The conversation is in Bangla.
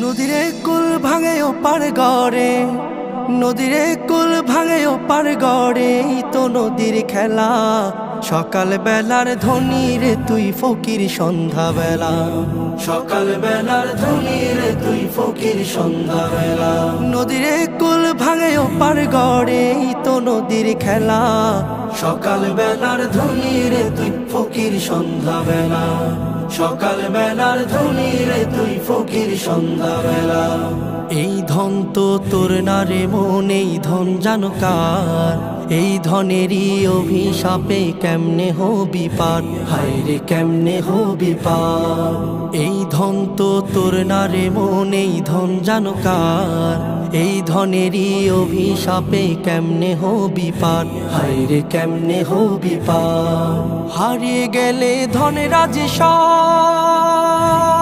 নদীরে কুল ভাঙে ও পার গড়ে, নদীরে কুল ভাঙে ও পার গড়ে, তো নদীর খেলা। সকাল বেলার ধনী রে তুই ফকির সন্ধ্যা বেলা, সকাল বেলার ধনী রে তুই ফকির সন্ধ্যা বেলা। নদীরে কুল ভাঙে ও পার গড়ে, তো নদীর খেলা। সকাল বেলার ধনী রে তুই ফকির সন্ধ্যা বেলা, সকাল বেলার ধনী রে তুই ফকির সন্ধ্যা বেলা। এই ধন তো তোর না রে মন, এই ধন জানো কার? এই ধনেরই অভিশাপে কেমনে হবি পার, হায় রে কেমনে হবি পার। এই ধন তো তোর না রে মন, এই ধন জানো কার? এই ধনেরই অভিশাপে কেমনে হবি পার, হায় রে কেমনে হবি পার। হারিয়ে গেলে ধনেরা যে সব